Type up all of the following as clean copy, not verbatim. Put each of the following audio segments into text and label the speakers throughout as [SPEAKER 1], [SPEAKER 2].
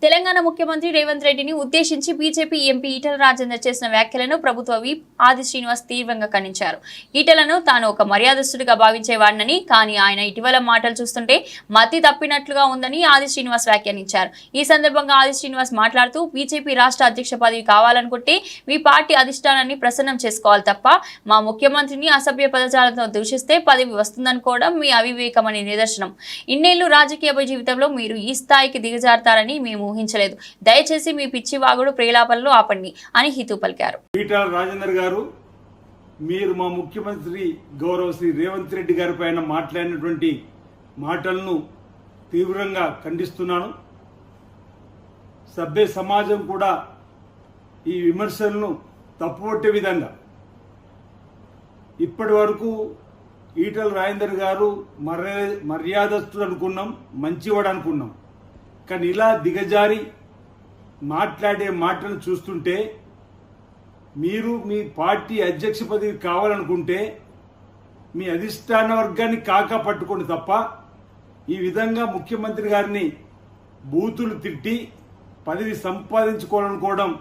[SPEAKER 1] తెలంగాణ ముఖ్యమంత్రి రేవంత్ రెడ్డిని ఉద్దేశించి బీజేపీ ఎంపీ ఈటెల రాజేందర్ చేసిన వ్యాఖ్యలను ప్రభుత్వ విప్ ఆది శ్రీనివాస్ తీవ్రంగా ఖండించారు. ఈటెలను తాను ఒక మర్యాదస్తుడిగా భావించేవాడినని, కానీ ఆయన ఇటీవల మాటలు చూస్తుంటే మతి తప్పినట్లుగా ఉందని ఆది శ్రీనివాస్ వ్యాఖ్యానించారు. ఈ సందర్భంగా ఆది శ్రీనివాస్ మాట్లాడుతూ బీజేపీ రాష్ట్ర అధ్యక్ష పదవి కావాలనుకుంటే మీ పార్టీ అధిష్టానాన్ని ప్రసన్నం చేసుకోవాలి తప్ప మా ముఖ్యమంత్రిని అసభ్య పదజాలంతో దూషిస్తే పదవి వస్తుందనుకోవడం మీ అవివేకమని నిదర్శనం. ఇన్నేళ్లు రాజకీయ జీవితంలో మీరు ఈ స్థాయికి దిగజారుతారని మేము ఊహించలేదు. దయచేసి మీ పిచ్చి వాగుడు ప్రేలాపనలు ఆపండి అని హితూ పలికారు.
[SPEAKER 2] ఈటెల రాజేందర్ గారు, మీరు మా ముఖ్యమంత్రి గౌరవ శ్రీ రేవంత్ రెడ్డి గారి పైన మాట్లాడినటువంటి మాటలను తీవ్రంగా ఖండిస్తున్నాను. సభ్య సమాజం కూడా ఈ విమర్శలను తప్పుపట్టే విధంగా ఇప్పటి వరకు ఈటెల రాజేందర్ గారు మర్యాదస్తుడు అనుకున్నాం, మంచివాడు అనుకున్నాం. కానీ ఇలా దిగజారి మాట్లాడే మాటలను చూస్తుంటే మీరు మీ పార్టీ అధ్యక్ష పదవి కావాలనుకుంటే మీ అధిష్టాన వర్గాన్ని కాకా పట్టుకోండి తప్ప ఈ విధంగా ముఖ్యమంత్రి గారిని బూతులు తిట్టి పదవి సంపాదించుకోవాలనుకోవడం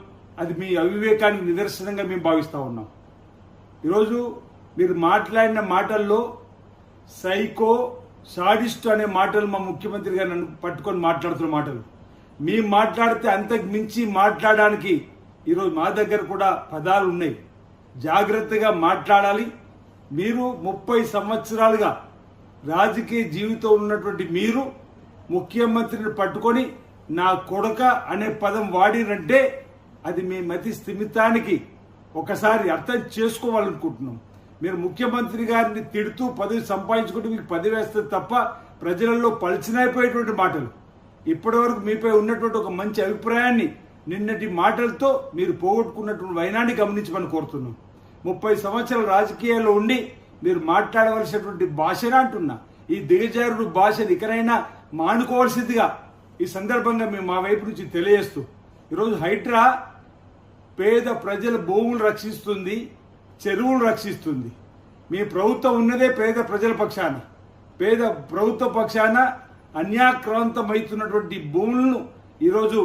[SPEAKER 2] అది మీ అవివేకానికి నిదర్శనంగా మేము భావిస్తూ ఉన్నాం. ఈరోజు మీరు మాట్లాడిన మాటల్లో సైకో, సాడిస్ట్ అనే మాటలు మా ముఖ్యమంత్రి గారు నన్ను పట్టుకొని మాట్లాడుతున్న మాటలు. మీ మాట్లాడితే అంతకు మించి మాట్లాడడానికి ఈరోజు మా దగ్గర కూడా పదాలు ఉన్నాయి. జాగ్రత్తగా మాట్లాడాలి. మీరు 30 సంవత్సరాలుగా రాజకీయ జీవితం ఉన్నటువంటి మీరు ముఖ్యమంత్రిని పట్టుకొని నా కొడుక అనే పదం వాడినంటే అది మీ మతి స్థిమితానికి ఒకసారి అర్థం చేసుకోవాలనుకుంటున్నాం. మీరు ముఖ్యమంత్రి గారిని తిడుతూ పదవి సంపాదించుకుంటూ మీకు పదవి వేస్తుంది తప్ప ప్రజలలో పలిచినైపోయేటువంటి మాటలు. ఇప్పటి వరకు మీపై ఉన్నటువంటి ఒక మంచి అభిప్రాయాన్ని నిన్నటి మాటలతో మీరు పోగొట్టుకున్నటువంటి వైనాన్ని గమనించమని కోరుతున్నాం. 30 సంవత్సరాల రాజకీయాల్లో ఉండి మీరు మాట్లాడవలసినటువంటి భాషను అంటున్నా ఈ దిగజారుడు భాషను ఇకనైనా మానుకోవాల్సిందిగా ఈ సందర్భంగా మేము మా వైపు నుంచి తెలియజేస్తూ, ఈరోజు హైడ్రా పేద ప్రజల భూములు రక్షిస్తుంది, చెరువులు రక్షిస్తుంది. మీ ప్రభుత్వం ఉన్నదే పేద ప్రజల పక్షాన. పేద ప్రభుత్వ పక్షాన అన్యాక్రాంతమవుతున్నటువంటి భూములను ఈరోజు